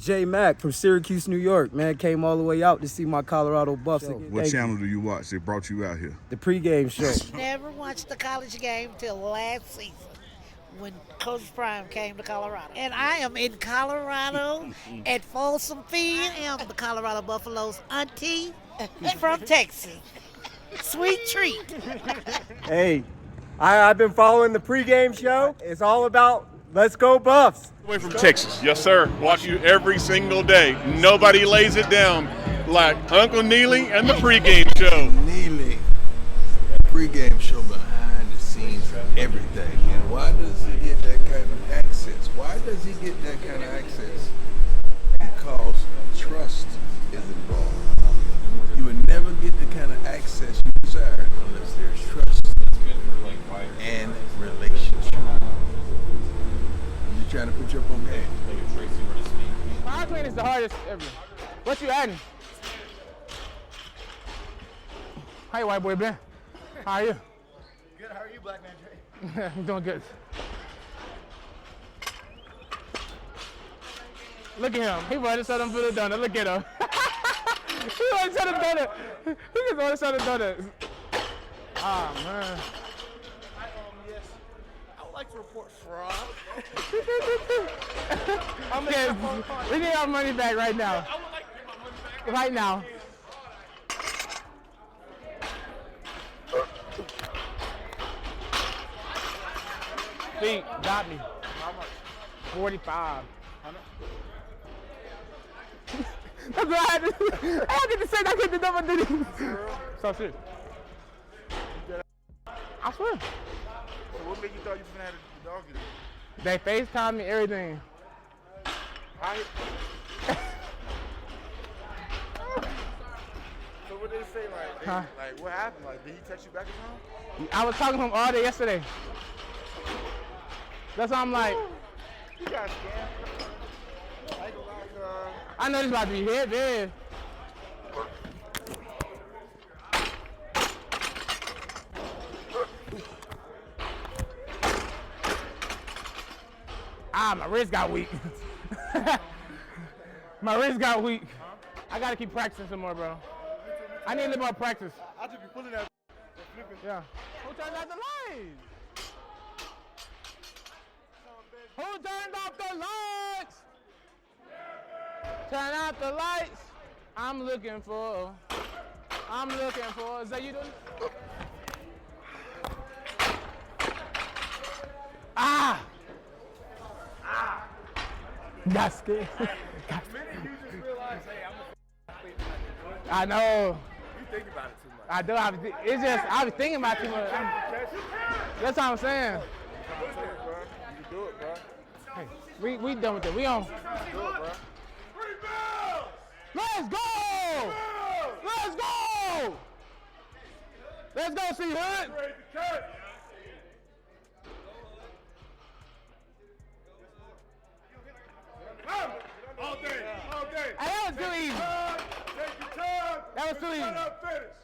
J Mac from Syracuse, New York. Man, came all the way out to see my Colorado Buffs. What channel do you watch? They brought you out here. The pregame show. Never watched the college game till last season when Coach Prime came to Colorado. And I am in Colorado at Folsom Field. I am the Colorado Buffaloes auntie from Texas. Sweet treat. Hey, I've been following the pregame show. It's all about let's go Buffs. Away from Texas, yes sir. Watch you every single day. Nobody lays it down like Uncle Neely and the pregame show. Neely, pregame show behind the scenes of everything. And why does he get that kind of access? Why does he get that kind of access? Because trust is involved. You would never get the kind of access you desire unless there's trust and relationship. You're trying to put your up on game. Power clean is the hardest ever. What you adding? How you, white boy, Ben? How are you? Good. How are you, Black Man Dre? I'm doing good. Look at him. He wanted to sell them for the donut. Look at him. He wanted to sell the donut. He just wanted to sell the donut. Ah, man. Yes. I would like to report fraud. Yes, we need our money back right now. I would like to get my money back. Right now. See, got me. How much? 45. That's what I had to say. I get the number. So serious. I swear. So what made you thought you was gonna have the dog get it? They FaceTime me, everything. So what did they say? Like what happened? Like did he text you back or something? I was talking to him all day yesterday. That's why I'm like, You got scammed. I know this about to be hit, man. My wrist got weak. My wrist got weak. I gotta keep practicing some more, bro. I need a little more practice. I just be pulling that flipping. Yeah. Who turned off the lights? Who turned off the lights? Turn out the lights. I'm looking for. Is that you doing? Got scared. You just realize, hey, I'm a athlete. I know. You think about it too much. I do. It's just I was thinking about too much. That's what I'm saying. You can do it, bro. Hey, we done with it. We on. Do it, bro. Let's go! Let's go! Let's go, C Hood. All day. Hey, that was too easy. Take your time. That was too easy. Shut up, finish.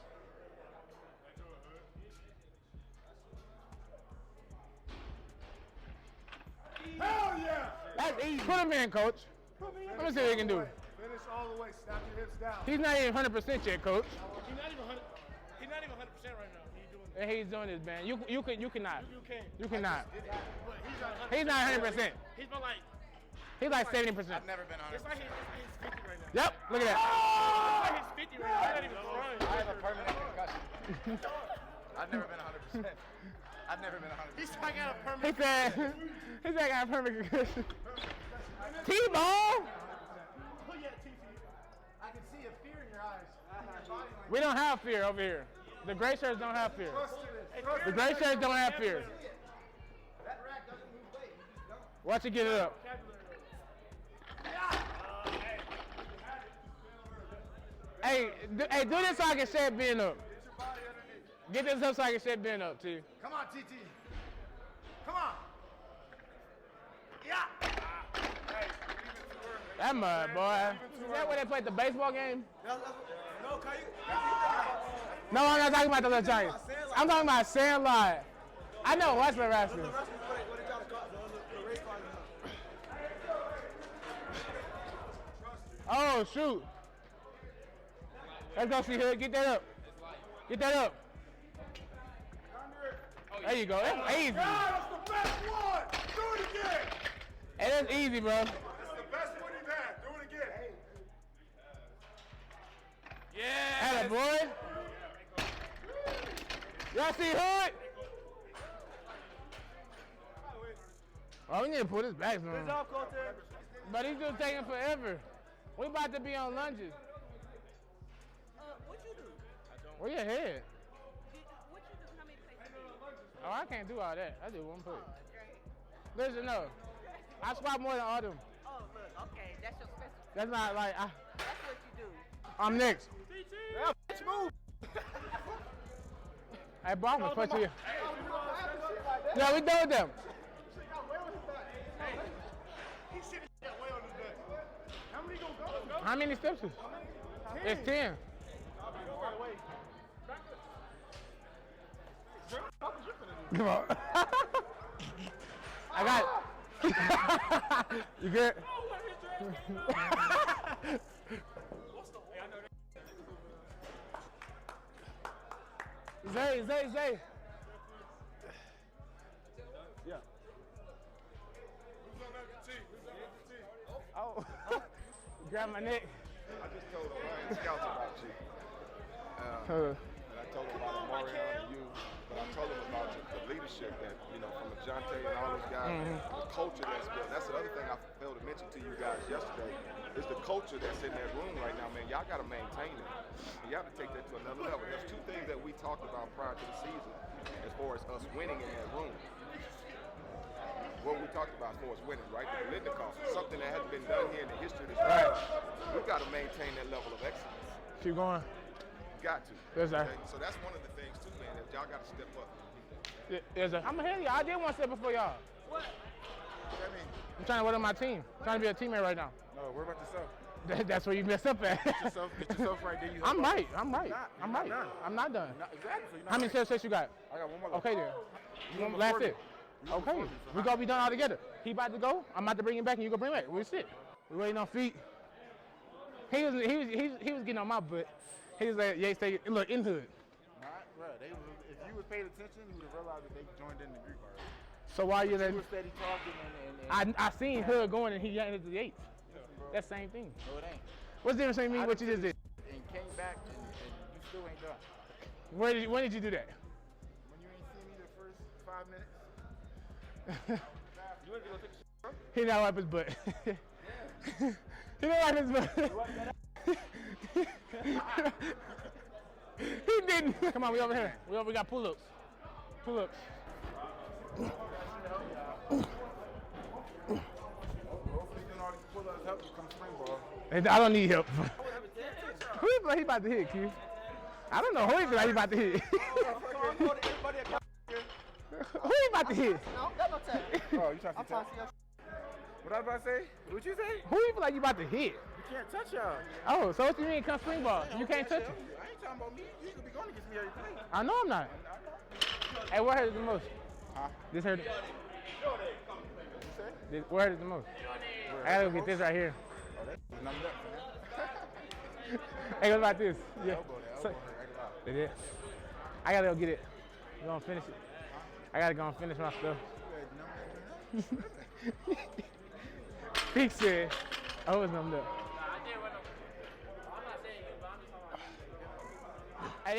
Hell yeah! That's easy. Put him in, coach. Let me see what he can do. Finish all the way. Snap your hips down. He's not even 100% yet, coach. He's not even 100% right now. And he's doing this, man. You cannot. You can't. You cannot. But He's not 100%. He's been like. He's like 70%. I've never been 100%. It's like he's 50 right now. Yep. Look at that. It's like he's 50 right now. He's not even trying. I have a permanent concussion. I've never been 100%. I've never been 100%. He's like got a He permanent. said, he's like, I got a perfect concussion. T-ball. Oh yeah, TT. I can see a fear in your eyes. We don't have fear over here. The gray shirts don't have fear. The gray shirts don't have fear. That rack doesn't move weight. You just don't. Watch it get it up. Hey, do this so I can shed Ben up. Get this up so I can shed Ben up, T. Come on, TT. Come on. Yeah. That mud, boy. Is that where they played the baseball game? No, can you? No, I'm not talking about the little giant. I'm talking about Sandlot. I know Westman wrestling. Oh, shoot. Let's go, see Hood. Get that up. Get that up. There you go. That's easy. That's the best one. Do it again. Hey, that's easy, bro. That's the best one you've had. Do it again. Yeah. Atta boy. Y'all see Hood? Oh, we need to put his back on. Good job, Colton. But he's just taking forever. We about to be on lunges. What you do? Where your head? What you do? How many places? Oh, I can't do all that. I do one plate. Great. Listen, no. I squat more than all them. Oh, look. Okay, that's your specialty. That's not like That's what you do. I'm next. Yeah, bitch, move. Hey, bro, I'm gonna put you. Yeah, we done with them. He should have got way on his back. How many gonna go? How many steps is? It's 10. Come on. I got it. You good? Zay. Yeah. Oh. Grab my neck. I just told Ryan Scouts about you. And I told him about Mario and you, but I told him about the leadership that, from Ajante and all those guys, the culture that's built. That's the other thing I failed to mention to you guys yesterday, is the culture that's in that room right now, man. Y'all got to maintain it. You have to take that to another level. There's two things that we talked about prior to the season as far as us winning in that room. What we talked about as far as winning, right? The Litnikoff, something that hasn't been done here in the history of this country. We got to maintain that level of excellence. Keep going. Got to. Yes, sir. Okay? So that's one of the things too, man, that y'all got to step up. Yes, sir. I'm ahead of y'all. I did one step before y'all. What? I mean, I'm trying to work on my team. I'm trying to be a teammate right now. no, what about yourself? That's where you messed up at. Get yourself right there. I'm right. I'm You're not done. I'm not done. Exactly. So you're not How many right. steps you got? I got one more. Okay then. You Last it. Okay. We gonna be done all together. He about to go. I'm about to bring him back, and you gonna bring him back. We sit. We waiting on feet. He was getting on my butt. He was like, yeah, stay. Look, in hood. Right, bro. If you was paying attention, you would have realized that they joined in the Greek already. So why you You then? were steady talking and I seen hood going, and he got into the 8th. That's the same thing. no, it ain't. What's the difference between me and what you just did? And came back and you still ain't done. When did you do that? When you ain't seen me the first 5 minutes. You went to go take a shit, bro? He not wipe his butt. He didn't wipe his butt. He didn't. Come on, we over here. We got pull-ups. Pull-ups. Hopefully, doing all these pull-ups help you come spring ball. I don't need help. Who you feel like he about to hit, Q? I don't know who he feel like he about to hit. Who you about to hit? No, that's no time. Oh, you trying to see what I was about to say? What you say? Who you feel like you about to hit? You can't touch y'all. Oh, so what you mean come spring ball? You can't touch it. I ain't talking about me. You could be going against me every play. I know I'm not. Hey, what hurt it the most? Huh? This hurt it. What you say? What hurt it the most? I gotta go get this right here. Oh, that's numbed up, man. Hey, what about this? Yeah. Elbow there, So- elbow there, right about. It is. I gotta go get it. You gonna finish it? I gotta go and finish my stuff. He said, I was numbed up. Hey,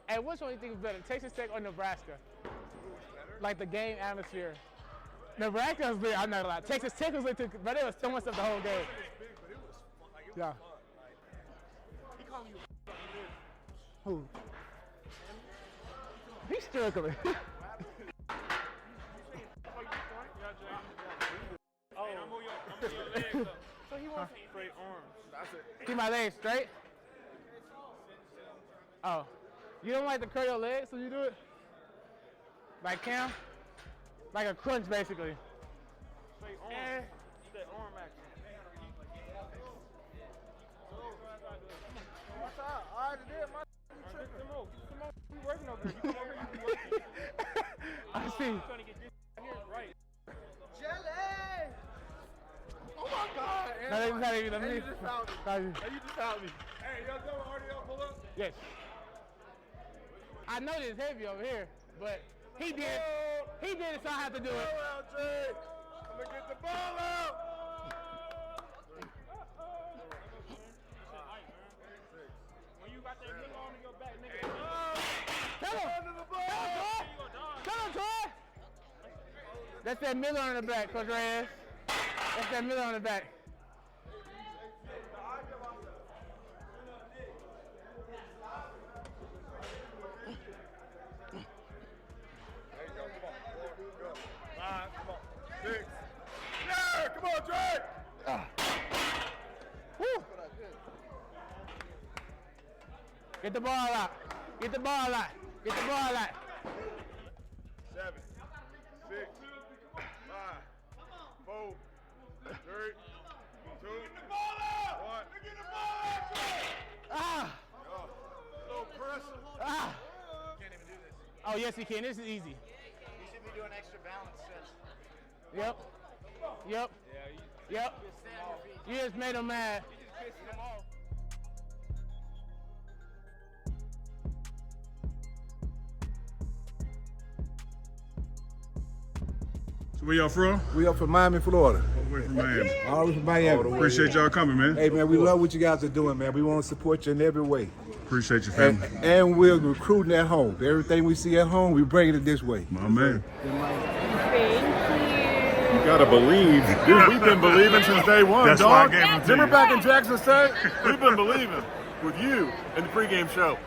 hey, which one do you think is better, Texas Tech or Nebraska? Like the game atmosphere. Nebraska was big, I'm not gonna lie. Texas Tech was lit, but it was so much of the whole game. Yeah. Who? He's struggling. So he wants straight arms. That's it. Keep my legs straight. Oh. You don't like to curl your legs, so you do it? Like Cam? Like a crunch, basically. Straight arms. Straight arm action. Watch out. I already did my Come on. We working over there. You come over here, you working. I see. I'm trying to get this here right. Jelly! Oh my God, No, they just had to Hey, you just fouled me. Hey, you just fouled me. Hey, y'all done with RDL pull up? Yes. I know it's heavy over here, but he did it, so I have to do it. Ball out, Jay. I'm gonna get the ball out. When you got that nigga on your back, nigga. Come on, Troy. That's that Miller on the back, Coach Reyes. That's that Miller on the back. There you go. Come on. 4, go. 5, come on. 6. Yeah, come on, Drake. Woo. Get the ball out. Get the ball out. Get the ball out. 7, 6, 5, 4, 3, 2. Get the ball out. 1. Get the ball out, Drake. Ah. So pressure. Ah. Can't even do this. Oh, yes, he can. This is easy. You should be doing extra balance sets. Yep. Yep. Yep. You just made him mad. You just pissed them off. So where y'all from? We up from Miami, Florida. All the way from Miami. All the way from Miami. Appreciate y'all coming, man. Hey, man, we love what you guys are doing, man. We want to support you in every way. Appreciate your family. And we're recruiting at home. Everything we see at home, we bring it this way. My man. You gotta believe. Dude, we've been believing since day one, That's why I dog. gave them to Remember you. back in Jackson State? We've been believing with you in the pregame show.